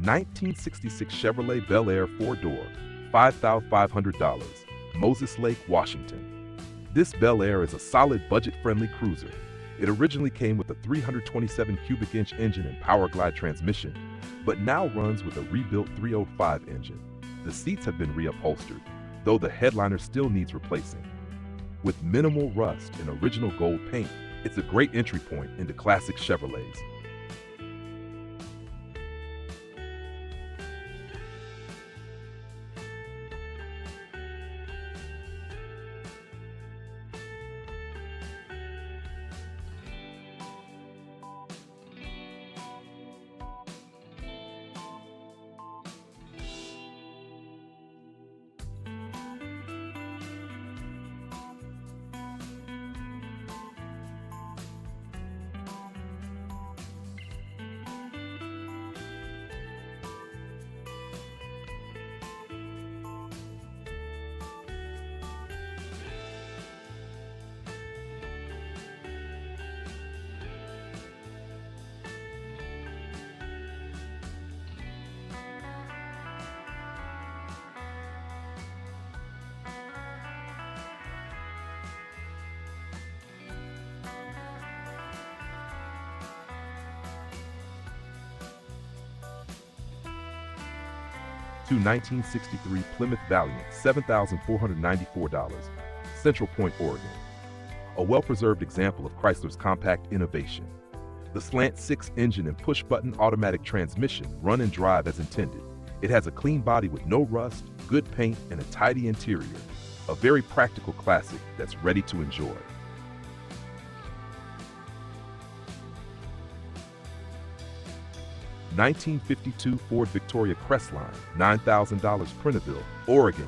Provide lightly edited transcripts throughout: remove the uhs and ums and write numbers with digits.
1966 Chevrolet Bel Air 4-door, $5,500, Moses Lake, Washington. This Bel Air is a solid budget-friendly cruiser. It originally came with a 327 cubic inch engine and power glide transmission, but now runs with a rebuilt 305 engine. The seats have been reupholstered, though the headliner still needs replacing. With minimal rust and original gold paint, it's a great entry point into classic Chevrolets. To 1963 Plymouth Valiant, $7,494, Central Point, Oregon. A well-preserved example of Chrysler's compact innovation. The slant 6 engine and push-button automatic transmission run and drive as intended. It has a clean body with no rust, good paint, and a tidy interior. A very practical classic that's ready to enjoy. 1952 Ford Victoria Crestline, $9,000, Printerville, Oregon.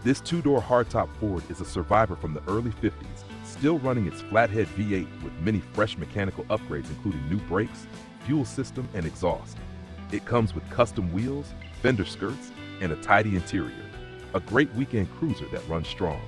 This two-door hardtop Ford is a survivor from the early 50s, still running its flathead V8 with many fresh mechanical upgrades including new brakes, fuel system, and exhaust. It comes with custom wheels, fender skirts, and a tidy interior. A great weekend cruiser that runs strong.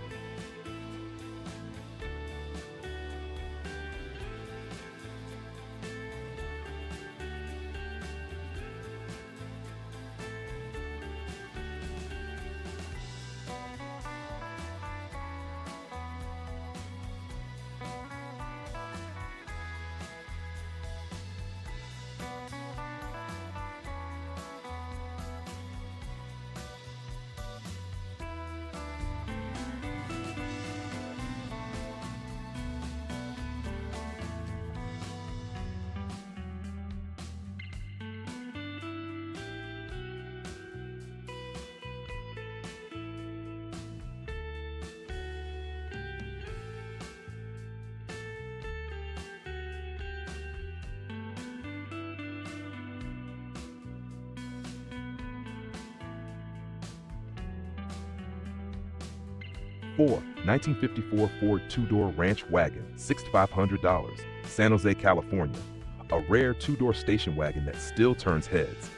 Four, 1954 Ford two-door Ranch Wagon, $6,500, San Jose, California. A rare two-door station wagon that still turns heads.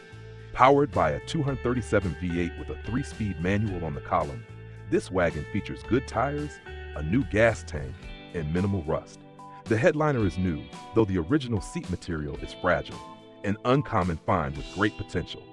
Powered by a 237 V8 with a 3-speed manual on the column, this wagon features good tires, a new gas tank, and minimal rust. The headliner is new, though the original seat material is fragile. An uncommon find with great potential.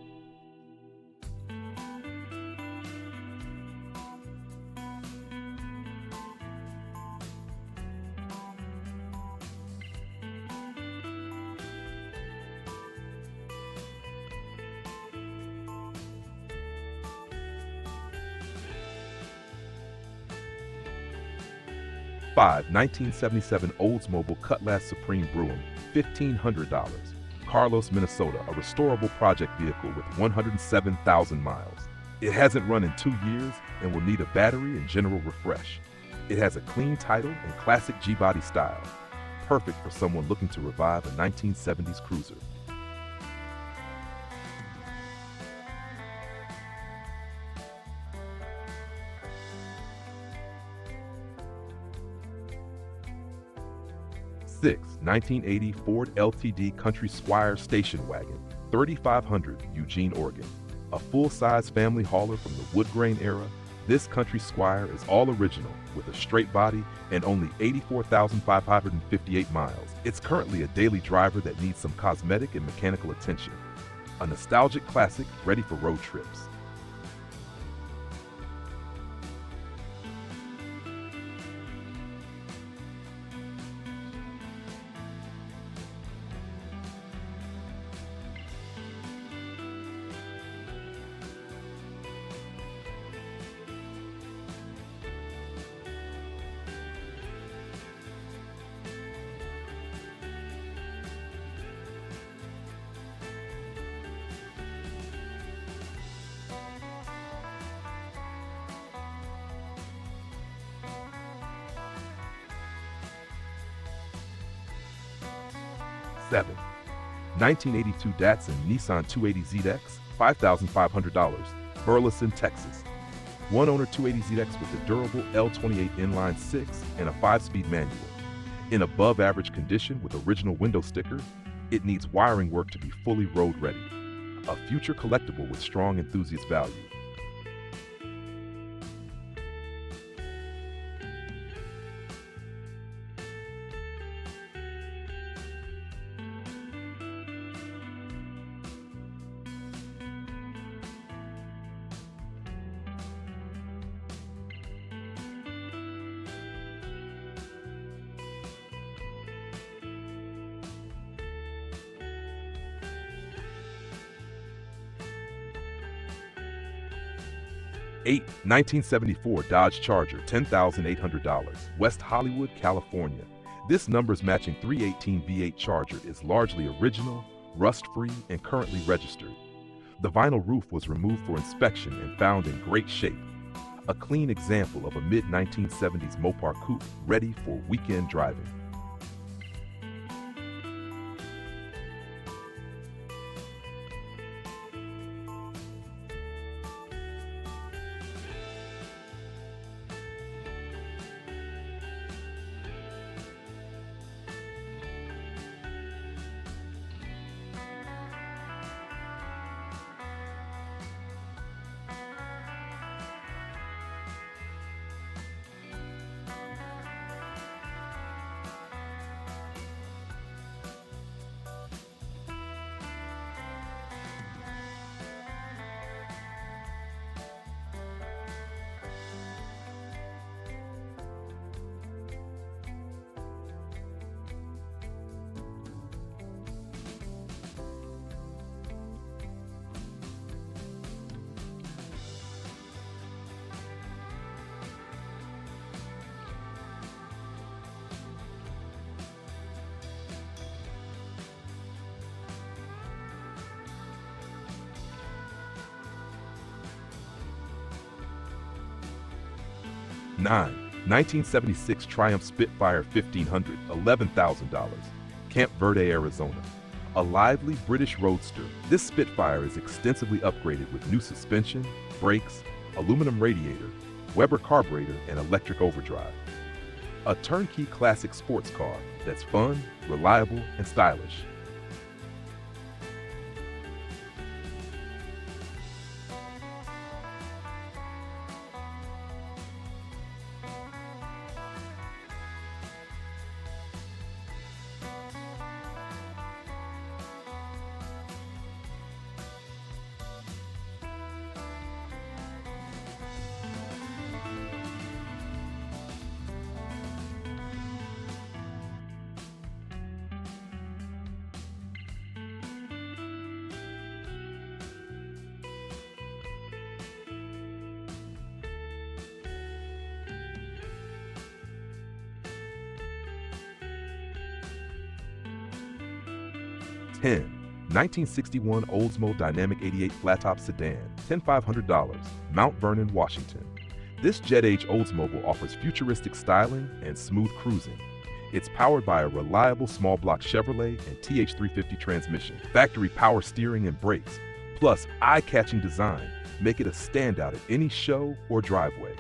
Five, 1977 Oldsmobile Cutlass Supreme Brougham, $1,500. Carlos, Minnesota, a restorable project vehicle with 107,000 miles. It hasn't run in 2 years and will need a battery and general refresh. It has a clean title and classic G-body style. Perfect for someone looking to revive a 1970s cruiser. Six, 1980 Ford LTD Country Squire Station Wagon, $3,500, Eugene, Oregon. A full-size family hauler from the wood grain era, this Country Squire is all original with a straight body and only 84,558 miles. It's currently a daily driver that needs some cosmetic and mechanical attention. a nostalgic classic ready for road trips. Seven, 1982 Datsun Nissan 280ZX, $5,500, Burleson, Texas. One owner 280ZX with a durable L28 inline 6 and a 5-speed manual. In above average condition with original window sticker, it needs wiring work to be fully road ready. A future collectible with strong enthusiast value. 8, 1974 Dodge Charger, $10,800, West Hollywood, California. This numbers matching 318 V8 Charger is largely original, rust-free, and currently registered. The vinyl roof was removed for inspection and found in great shape. A clean example of a mid-1970s Mopar coupe ready for weekend driving. Nine, 1976 Triumph Spitfire 1500, $11,000, Camp Verde, Arizona. A lively British roadster, this Spitfire is extensively upgraded with new suspension, brakes, aluminum radiator, Weber carburetor, and electric overdrive. A turnkey classic sports car that's fun, reliable, and stylish. Ten, 1961 Oldsmobile Dynamic 88 flat-top sedan, $10,500, Mount Vernon, Washington. This jet-age Oldsmobile offers futuristic styling and smooth cruising. It's powered by a reliable small-block Chevrolet and TH350 transmission, factory power steering and brakes, plus eye-catching design make it a standout at any show or driveway.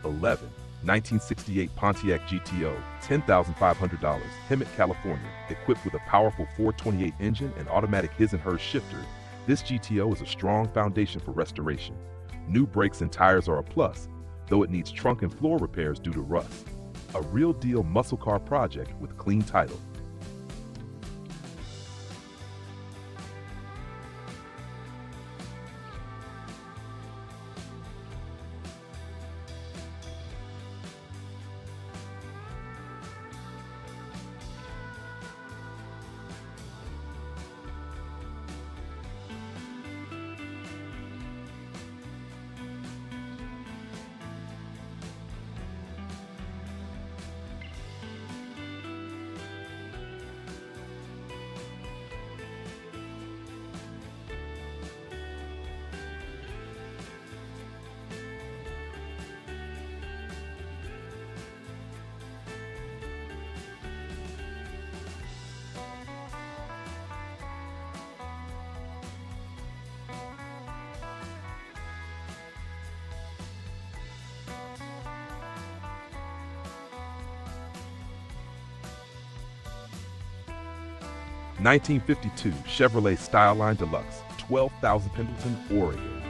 11. 1968 Pontiac GTO, $10,500, Hemet, California. Equipped with a powerful 428 engine and automatic his and hers shifter, this GTO is a strong foundation for restoration. New brakes and tires are a plus, though it needs trunk and floor repairs due to rust. A real deal muscle car project with clean title. (1952) Chevrolet Styleline Deluxe, 12,000 Pendleton, Oregon.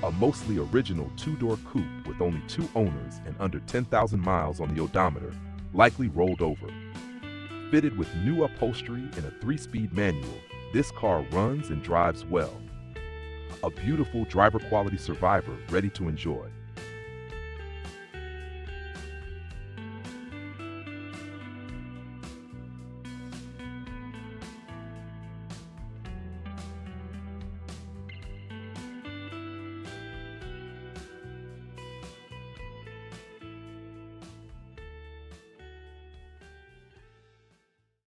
A mostly original two-door coupe with only 2 owners and under 10,000 miles on the odometer, likely rolled over. Fitted with new upholstery and a 3-speed manual, this car runs and drives well. A beautiful driver-quality survivor ready to enjoy.